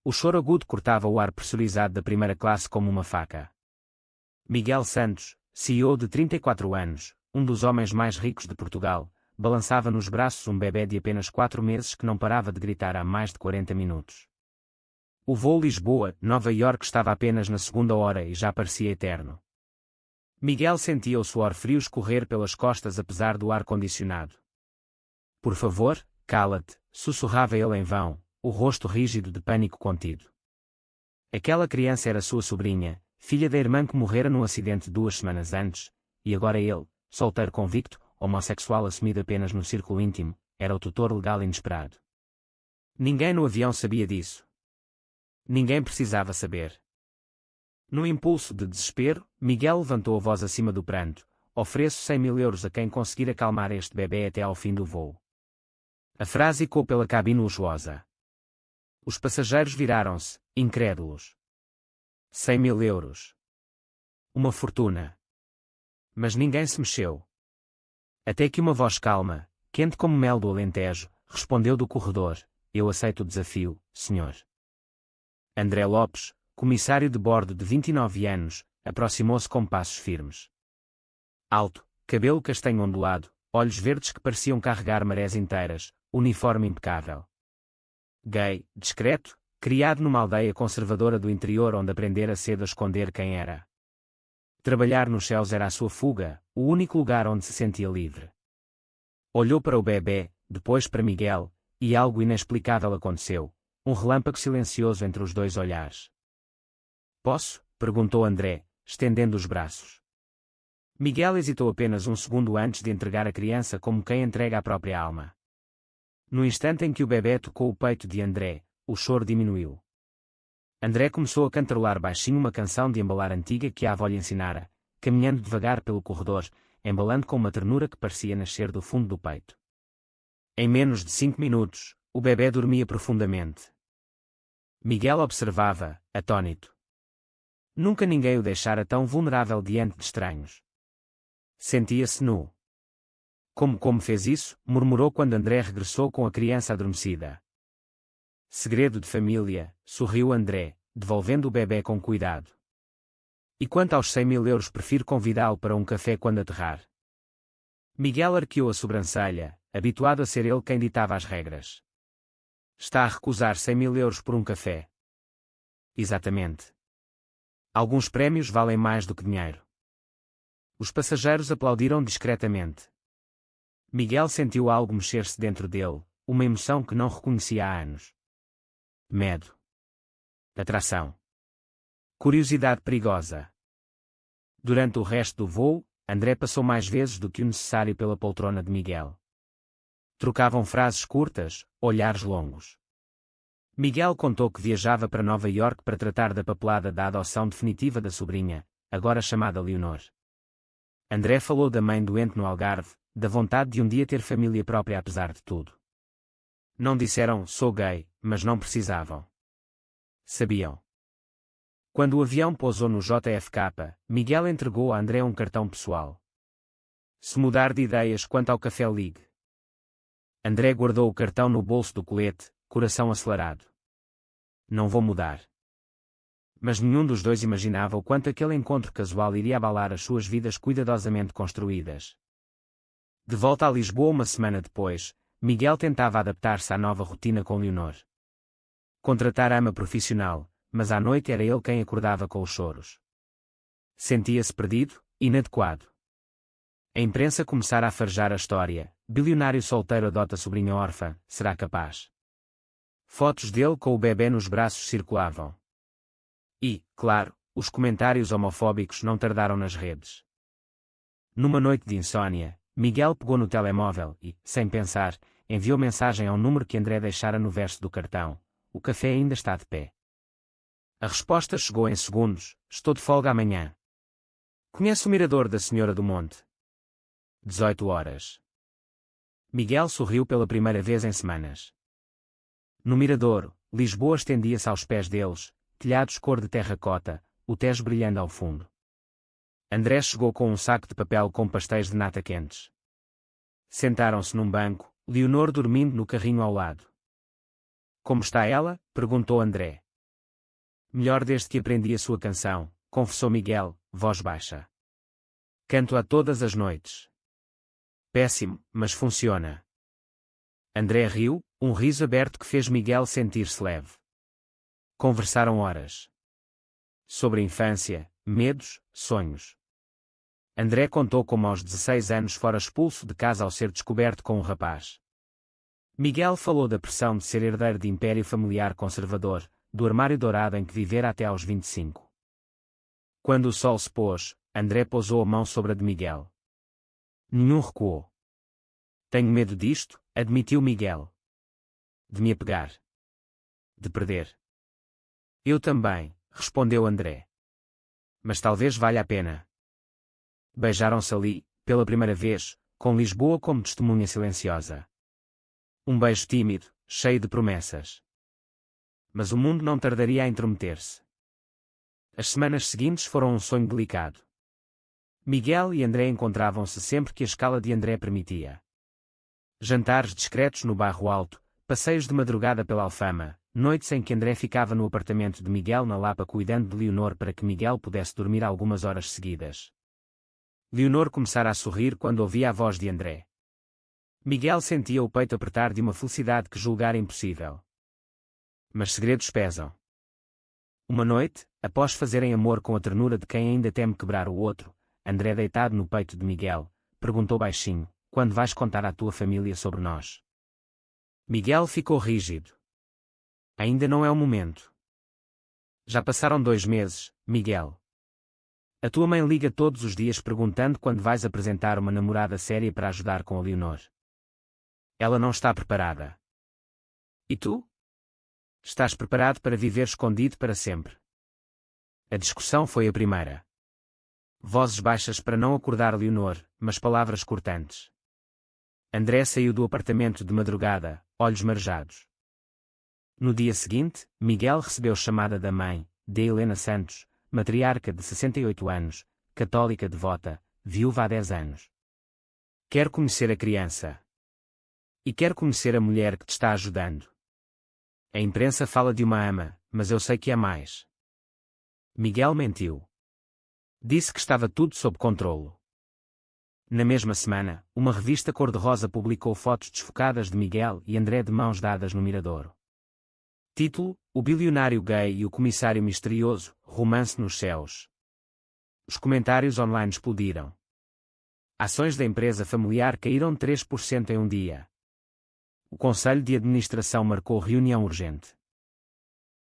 O choro agudo cortava o ar pressurizado da primeira classe como uma faca. Miguel Santos, CEO de 34 anos, um dos homens mais ricos de Portugal, balançava nos braços um bebê de apenas 4 meses que não parava de gritar há mais de 40 minutos. O voo Lisboa-Nova Iorque estava apenas na segunda hora e já parecia eterno. Miguel sentia o suor frio escorrer pelas costas apesar do ar-condicionado. Por favor, cala-te, sussurrava ele em vão, o rosto rígido de pânico contido. Aquela criança era sua sobrinha, filha da irmã que morrera num acidente 2 semanas antes, e agora ele, solteiro convicto, homossexual assumido apenas no círculo íntimo, era o tutor legal inesperado. Ninguém no avião sabia disso. Ninguém precisava saber. Num impulso de desespero, Miguel levantou a voz acima do pranto: ofereço 100.000 euros a quem conseguir acalmar este bebê até ao fim do voo. A frase ecoou pela cabine luxuosa. Os passageiros viraram-se, incrédulos. 100.000 euros. Uma fortuna. Mas ninguém se mexeu. Até que uma voz calma, quente como mel do Alentejo, respondeu do corredor: eu aceito o desafio, senhor. André Lopes, comissário de bordo de 29 anos, aproximou-se com passos firmes. Alto, cabelo castanho ondulado, olhos verdes que pareciam carregar marés inteiras, uniforme impecável. Gay, discreto, criado numa aldeia conservadora do interior onde aprendera cedo a esconder quem era. Trabalhar nos céus era a sua fuga, o único lugar onde se sentia livre. Olhou para o bebê, depois para Miguel, e algo inexplicável aconteceu, um relâmpago silencioso entre os dois olhares. Posso? Perguntou André, estendendo os braços. Miguel hesitou apenas um segundo antes de entregar a criança como quem entrega a própria alma. No instante em que o bebê tocou o peito de André, o choro diminuiu. André começou a cantarolar baixinho uma canção de embalar antiga que a avó lhe ensinara, caminhando devagar pelo corredor, embalando com uma ternura que parecia nascer do fundo do peito. Em menos de 5 minutos, o bebê dormia profundamente. Miguel observava, atônito. Nunca ninguém o deixara tão vulnerável diante de estranhos. Sentia-se nu. Como fez isso? Murmurou quando André regressou com a criança adormecida. Segredo de família, sorriu André, devolvendo o bebê com cuidado. E quanto aos 100.000 euros, prefiro convidá-lo para um café quando aterrar. Miguel arqueou a sobrancelha, habituado a ser ele quem ditava as regras. Está a recusar 100.000 euros por um café? Exatamente. Alguns prémios valem mais do que dinheiro. Os passageiros aplaudiram discretamente. Miguel sentiu algo mexer-se dentro dele, uma emoção que não reconhecia há anos. Medo. Atração. Curiosidade perigosa. Durante o resto do voo, André passou mais vezes do que o necessário pela poltrona de Miguel. Trocavam frases curtas, olhares longos. Miguel contou que viajava para Nova Iorque para tratar da papelada da adoção definitiva da sobrinha, agora chamada Leonor. André falou da mãe doente no Algarve, da vontade de um dia ter família própria apesar de tudo. Não disseram, sou gay, mas não precisavam. Sabiam. Quando o avião pousou no JFK, Miguel entregou a André um cartão pessoal. Se mudar de ideias quanto ao café, ligue. André guardou o cartão no bolso do colete, coração acelerado. Não vou mudar. Mas nenhum dos dois imaginava o quanto aquele encontro casual iria abalar as suas vidas cuidadosamente construídas. De volta a Lisboa uma semana depois, Miguel tentava adaptar-se à nova rotina com Leonor. Contratar ama profissional, mas à noite era ele quem acordava com os choros. Sentia-se perdido, inadequado. A imprensa começara a farejar a história: bilionário solteiro adota sobrinha órfã, será capaz? Fotos dele com o bebê nos braços circulavam. E, claro, os comentários homofóbicos não tardaram nas redes. Numa noite de insônia, Miguel pegou no telemóvel e, sem pensar, enviou mensagem ao número que André deixara no verso do cartão: o café ainda está de pé. A resposta chegou em segundos: estou de folga amanhã. Conhece o mirador da Senhora do Monte? 18 horas. Miguel sorriu pela primeira vez em semanas. No mirador, Lisboa estendia-se aos pés deles, telhados cor de terracota, o Tejo brilhando ao fundo. André chegou com um saco de papel com pastéis de nata quentes. Sentaram-se num banco, Leonor dormindo no carrinho ao lado. Como está ela? Perguntou André. Melhor desde que aprendi a sua canção, confessou Miguel, voz baixa. Canto-a todas as noites. Péssimo, mas funciona. André riu, um riso aberto que fez Miguel sentir-se leve. Conversaram horas. Sobre a infância, medos, sonhos. André contou como aos 16 anos fora expulso de casa ao ser descoberto com um rapaz. Miguel falou da pressão de ser herdeiro de império familiar conservador, do armário dourado em que vivera até aos 25. Quando o sol se pôs, André pousou a mão sobre a de Miguel. Nenhum recuou. Tenho medo disto, admitiu Miguel. De me apegar. De perder. Eu também, respondeu André. Mas talvez valha a pena. Beijaram-se ali, pela primeira vez, com Lisboa como testemunha silenciosa. Um beijo tímido, cheio de promessas. Mas o mundo não tardaria a intrometer-se. As semanas seguintes foram um sonho delicado. Miguel e André encontravam-se sempre que a escala de André permitia. Jantares discretos no bairro Alto, passeios de madrugada pela Alfama, noites em que André ficava no apartamento de Miguel na Lapa cuidando de Leonor para que Miguel pudesse dormir algumas horas seguidas. Leonor começara a sorrir quando ouvia a voz de André. Miguel sentia o peito apertar de uma felicidade que julgara impossível. Mas segredos pesam. Uma noite, após fazerem amor com a ternura de quem ainda teme quebrar o outro, André, deitado no peito de Miguel, perguntou baixinho: quando vais contar à tua família sobre nós? Miguel ficou rígido. Ainda não é o momento. Já passaram 2 meses, Miguel. A tua mãe liga todos os dias perguntando quando vais apresentar uma namorada séria para ajudar com a Leonor. Ela não está preparada. E tu? Estás preparado para viver escondido para sempre? A discussão foi a primeira. Vozes baixas para não acordar Leonor, mas palavras cortantes. André saiu do apartamento de madrugada, olhos marejados. No dia seguinte, Miguel recebeu chamada da mãe, de Helena Santos, matriarca de 68 anos, católica devota, viúva há 10 anos. Quero conhecer a criança. E quero conhecer a mulher que te está ajudando. A imprensa fala de uma ama, mas eu sei que é mais. Miguel mentiu. Disse que estava tudo sob controlo. Na mesma semana, uma revista cor-de-rosa publicou fotos desfocadas de Miguel e André de mãos dadas no Miradouro. Título: O bilionário gay e o comissário misterioso, romance nos céus. Os comentários online explodiram. Ações da empresa familiar caíram 3% em um dia. O conselho de administração marcou reunião urgente.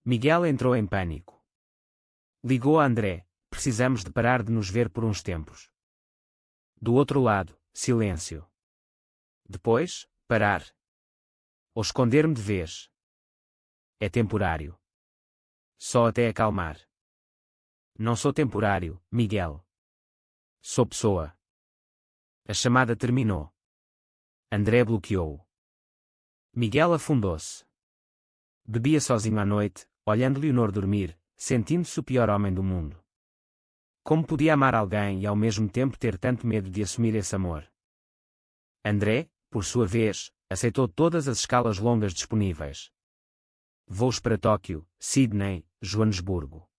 Miguel entrou em pânico. Ligou a André: precisamos de parar de nos ver por uns tempos. Do outro lado, silêncio. Depois, parar. Ou esconder-me de vez. É temporário. Só até acalmar. Não sou temporário, Miguel. Sou pessoa. A chamada terminou. André bloqueou. Miguel afundou-se. Bebia sozinho à noite, olhando Leonor dormir, sentindo-se o pior homem do mundo. Como podia amar alguém e ao mesmo tempo ter tanto medo de assumir esse amor? André, por sua vez, aceitou todas as escalas longas disponíveis. Voos para Tóquio, Sydney, Joanesburgo.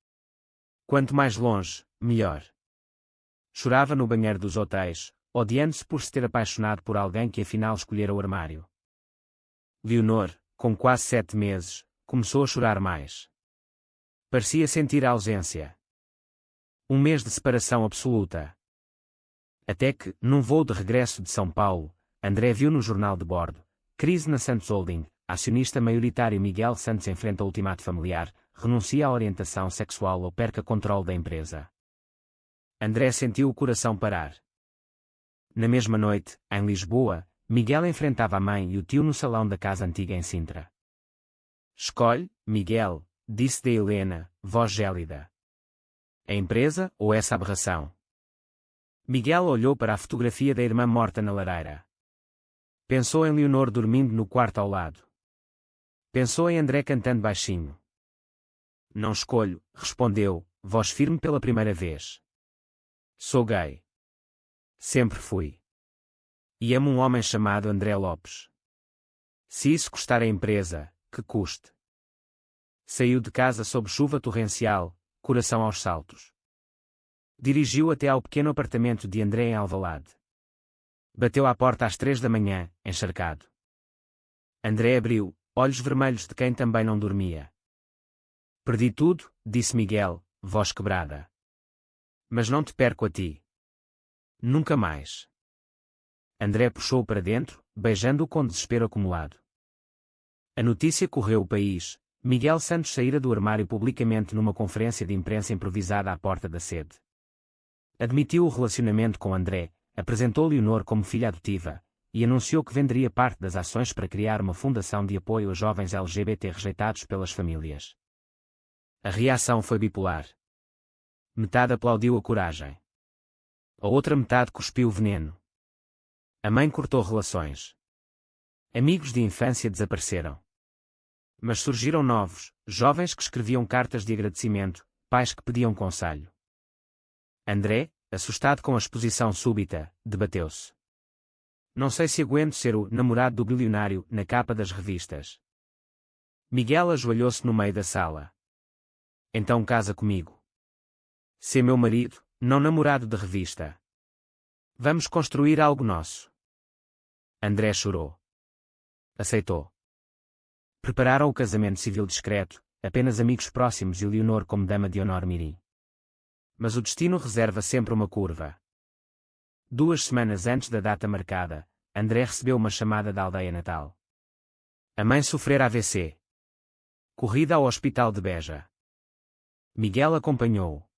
Quanto mais longe, melhor. Chorava no banheiro dos hotéis, odiando-se por se ter apaixonado por alguém que afinal escolhera o armário. Leonor, com quase 7 meses, começou a chorar mais. Parecia sentir a ausência. Um mês de separação absoluta. Até que, num voo de regresso de São Paulo, André viu no jornal de bordo: crise na Santos Holding, acionista maioritário Miguel Santos enfrenta ultimato familiar, renuncia à orientação sexual ou perca controle da empresa. André sentiu o coração parar. Na mesma noite, em Lisboa, Miguel enfrentava a mãe e o tio no salão da casa antiga em Sintra. Escolhe, Miguel, disse-lhe Helena, voz gélida. A empresa ou essa aberração? Miguel olhou para a fotografia da irmã morta na lareira. Pensou em Leonor dormindo no quarto ao lado. Pensou em André cantando baixinho. Não escolho, respondeu, voz firme pela primeira vez. Sou gay. Sempre fui. E amo um homem chamado André Lopes. Se isso custar a empresa, que custe. Saiu de casa sob chuva torrencial, coração aos saltos. Dirigiu até ao pequeno apartamento de André em Alvalade. Bateu à porta às 3 da manhã, encharcado. André abriu, olhos vermelhos de quem também não dormia. Perdi tudo, disse Miguel, voz quebrada. Mas não te perco a ti. Nunca mais. André puxou-o para dentro, beijando-o com desespero acumulado. A notícia correu o país. Miguel Santos saíra do armário publicamente numa conferência de imprensa improvisada à porta da sede. Admitiu o relacionamento com André, apresentou Leonor como filha adotiva, e anunciou que venderia parte das ações para criar uma fundação de apoio a jovens LGBT rejeitados pelas famílias. A reação foi bipolar. Metade aplaudiu a coragem. A outra metade cuspiu veneno. A mãe cortou relações. Amigos de infância desapareceram. Mas surgiram novos, jovens que escreviam cartas de agradecimento, pais que pediam conselho. André, assustado com a exposição súbita, debateu-se. Não sei se aguento ser o namorado do bilionário na capa das revistas. Miguel ajoelhou-se no meio da sala. Então casa comigo. Sê meu marido, não namorado de revista. Vamos construir algo nosso. André chorou. Aceitou. Prepararam o casamento civil discreto, apenas amigos próximos e Leonor como dama de honor mirim. Mas o destino reserva sempre uma curva. 2 semanas antes da data marcada, André recebeu uma chamada da aldeia natal. A mãe sofrera AVC. Corrida ao hospital de Beja. Miguel acompanhou-o.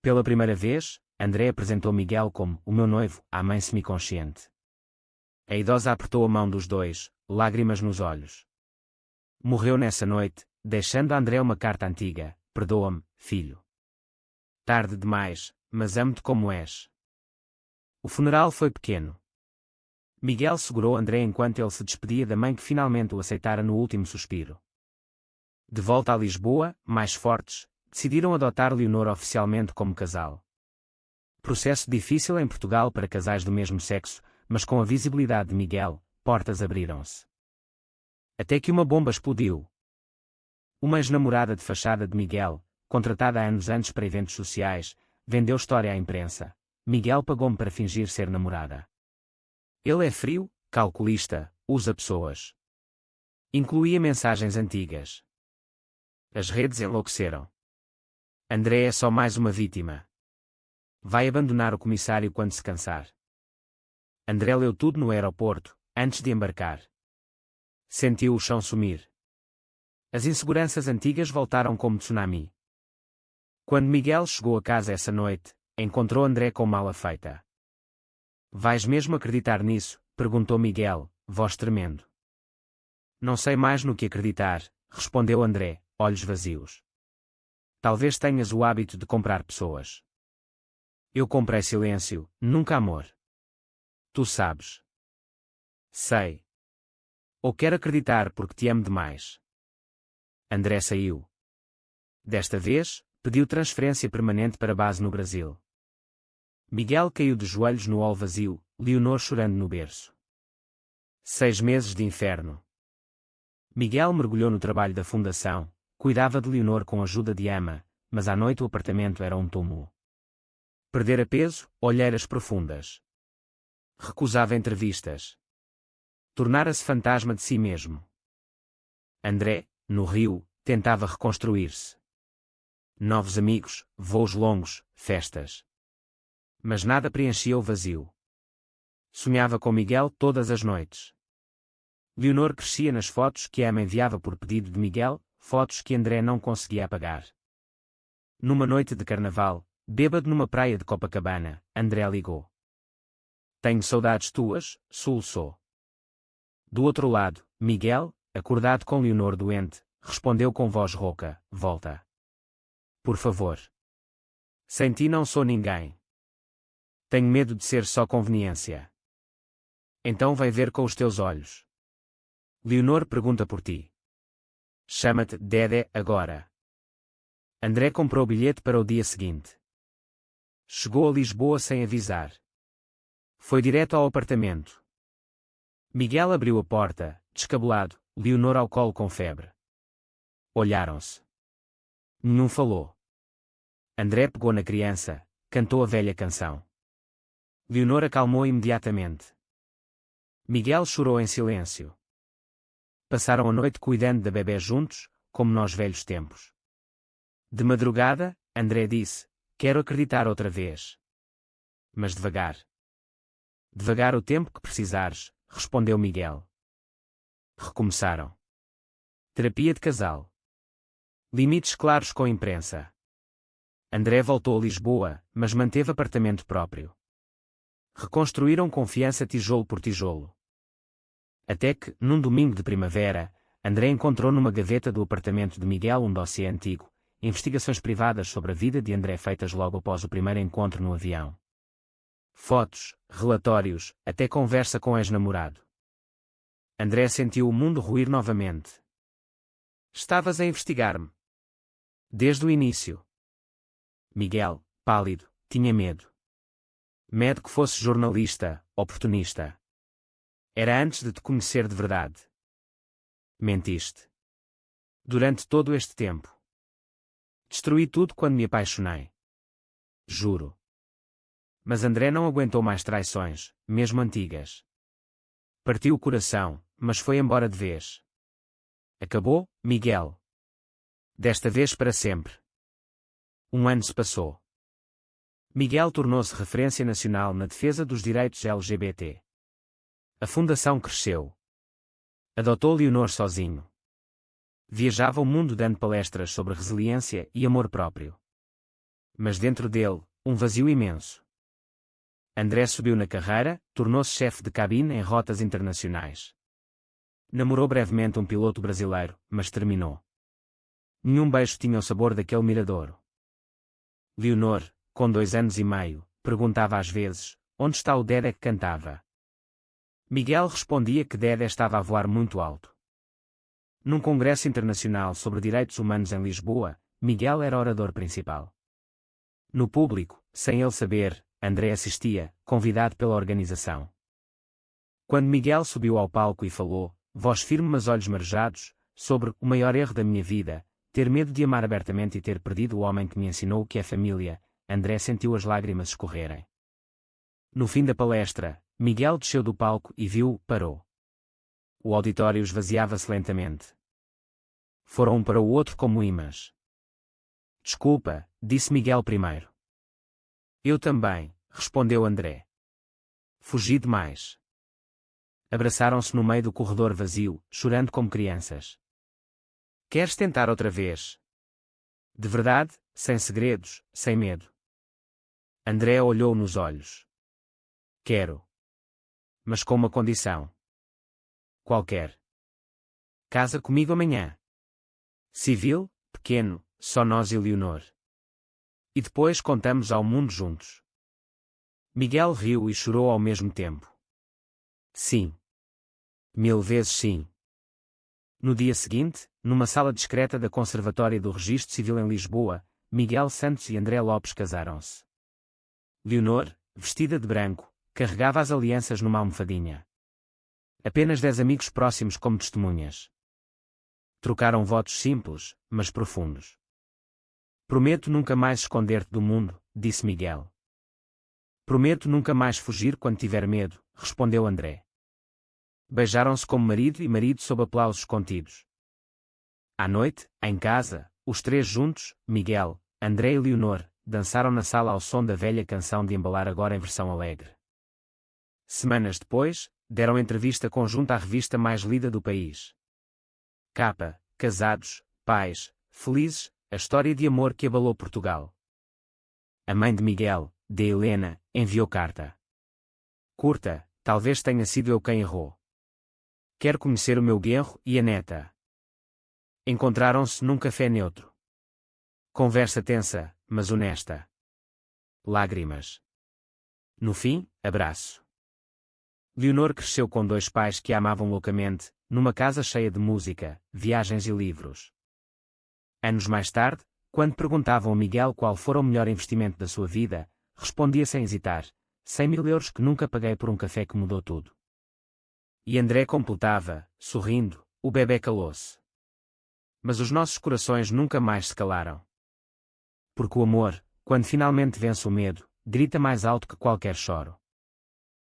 Pela primeira vez, André apresentou Miguel como o meu noivo à mãe semiconsciente. A idosa apertou a mão dos dois, lágrimas nos olhos. Morreu nessa noite, deixando a André uma carta antiga: perdoa-me, filho. Tarde demais, mas amo-te como és. O funeral foi pequeno. Miguel segurou André enquanto ele se despedia da mãe que finalmente o aceitara no último suspiro. De volta a Lisboa, mais fortes, decidiram adotar Leonor oficialmente como casal. Processo difícil em Portugal para casais do mesmo sexo, mas com a visibilidade de Miguel, portas abriram-se. Até que uma bomba explodiu. Uma ex-namorada de fachada de Miguel, contratada há anos antes para eventos sociais, vendeu história à imprensa. Miguel pagou-me para fingir ser namorada. Ele é frio, calculista, usa pessoas. Incluía mensagens antigas. As redes enlouqueceram. André é só mais uma vítima. Vai abandonar o comissário quando se cansar. André leu tudo no aeroporto, antes de embarcar. Sentiu o chão sumir. As inseguranças antigas voltaram como tsunami. Quando Miguel chegou a casa essa noite, encontrou André com mala feita. Vais mesmo acreditar nisso? Perguntou Miguel, voz tremendo. Não sei mais no que acreditar, respondeu André, olhos vazios. Talvez tenhas o hábito de comprar pessoas. Eu comprei silêncio, nunca amor. Tu sabes. Sei. Ou quero acreditar porque te amo demais. André saiu. Desta vez, pediu transferência permanente para base no Brasil. Miguel caiu de joelhos no hall vazio, Leonor chorando no berço. 6 meses de inferno. Miguel mergulhou no trabalho da fundação, cuidava de Leonor com a ajuda de Ama, mas à noite o apartamento era um túmulo. Perdera peso, olheiras profundas. Recusava entrevistas. Tornara-se fantasma de si mesmo. André, no Rio, tentava reconstruir-se. Novos amigos, voos longos, festas. Mas nada preenchia o vazio. Sonhava com Miguel todas as noites. Leonor crescia nas fotos que Ama enviava por pedido de Miguel, fotos que André não conseguia apagar. Numa noite de carnaval, bêbado numa praia de Copacabana, André ligou. Tenho saudades tuas, soluçou. Do outro lado, Miguel, acordado com Leonor doente, respondeu com voz rouca: volta. Por favor. Sem ti não sou ninguém. Tenho medo de ser só conveniência. Então vai ver com os teus olhos. Leonor pergunta por ti. Chama-te Dédé agora. André comprou bilhete para o dia seguinte. Chegou a Lisboa sem avisar. Foi direto ao apartamento. Miguel abriu a porta, descabelado, Leonor ao colo com febre. Olharam-se. Nenhum falou. André pegou na criança, cantou a velha canção. Leonor acalmou imediatamente. Miguel chorou em silêncio. Passaram a noite cuidando da bebé juntos, como nos velhos tempos. De madrugada, André disse: "Quero acreditar outra vez." Mas devagar. "Devagar o tempo que precisares", respondeu Miguel. Recomeçaram. Terapia de casal. Limites claros com a imprensa. André voltou a Lisboa, mas manteve apartamento próprio. Reconstruíram confiança tijolo por tijolo. Até que, num domingo de primavera, André encontrou numa gaveta do apartamento de Miguel um dossiê antigo, investigações privadas sobre a vida de André feitas logo após o primeiro encontro no avião. Fotos, relatórios, até conversa com o ex-namorado. André sentiu o mundo ruir novamente. "Estavas a investigar-me?" "Desde o início." Miguel, pálido, tinha medo. Medo que fosse jornalista, oportunista. "Era antes de te conhecer de verdade." "Mentiste." "Durante todo este tempo." "Destruí tudo quando me apaixonei." "Juro." Mas André não aguentou mais traições, mesmo antigas. Partiu o coração, mas foi embora de vez. Acabou, Miguel. Desta vez para sempre. Um ano se passou. Miguel tornou-se referência nacional na defesa dos direitos LGBT. A fundação cresceu. Adotou Leonor sozinho. Viajava o mundo dando palestras sobre resiliência e amor próprio. Mas dentro dele, um vazio imenso. André subiu na carreira, tornou-se chefe de cabine em rotas internacionais. Namorou brevemente um piloto brasileiro, mas terminou. Nenhum beijo tinha o sabor daquele miradouro. Leonor, com 2 anos e meio, perguntava às vezes: "Onde está o Dedé que cantava?" Miguel respondia que Dedé estava a voar muito alto. Num congresso internacional sobre direitos humanos em Lisboa, Miguel era orador principal. No público, sem ele saber, André assistia, convidado pela organização. Quando Miguel subiu ao palco e falou, voz firme mas olhos marejados, sobre o maior erro da minha vida, ter medo de amar abertamente e ter perdido o homem que me ensinou o que é família, André sentiu as lágrimas escorrerem. No fim da palestra, Miguel desceu do palco e viu, parou. O auditório esvaziava-se lentamente. Foram um para o outro como imãs. "Desculpa", disse Miguel primeiro. "Eu também", respondeu André. "Fugi demais." Abraçaram-se no meio do corredor vazio, chorando como crianças. "Queres tentar outra vez?" "De verdade, sem segredos, sem medo." André olhou nos olhos. "Quero. Mas com uma condição." "Qualquer." "Casa comigo amanhã." "Civil, pequeno, só nós e Leonor. E depois contamos ao mundo juntos." Miguel riu e chorou ao mesmo tempo. "Sim. 1000 vezes sim." No dia seguinte, numa sala discreta da Conservatória do Registro Civil em Lisboa, Miguel Santos e André Lopes casaram-se. Leonor, vestida de branco, carregava as alianças numa almofadinha. Apenas 10 amigos próximos como testemunhas. Trocaram votos simples, mas profundos. "Prometo nunca mais esconder-te do mundo", disse Miguel. "Prometo nunca mais fugir quando tiver medo", respondeu André. Beijaram-se como marido e marido sob aplausos contidos. À noite, em casa, os 3 juntos, Miguel, André e Leonor, dançaram na sala ao som da velha canção de embalar agora em versão alegre. Semanas depois, deram entrevista conjunta à revista mais lida do país. Capa: "Casados, pais, felizes, a história de amor que abalou Portugal." A mãe de Miguel, de Helena, enviou carta. Curta: "Talvez tenha sido eu quem errou. Quero conhecer o meu genro e a neta." Encontraram-se num café neutro. Conversa tensa, mas honesta. Lágrimas. No fim, abraço. Leonor cresceu com 2 pais que a amavam loucamente, numa casa cheia de música, viagens e livros. Anos mais tarde, quando perguntavam a Miguel qual fora o melhor investimento da sua vida, respondia sem hesitar: 100.000 euros que nunca paguei por um café que mudou tudo. E André completava, sorrindo: "O bebé calou-se." Mas os nossos corações nunca mais se calaram. Porque o amor, quando finalmente vence o medo, grita mais alto que qualquer choro.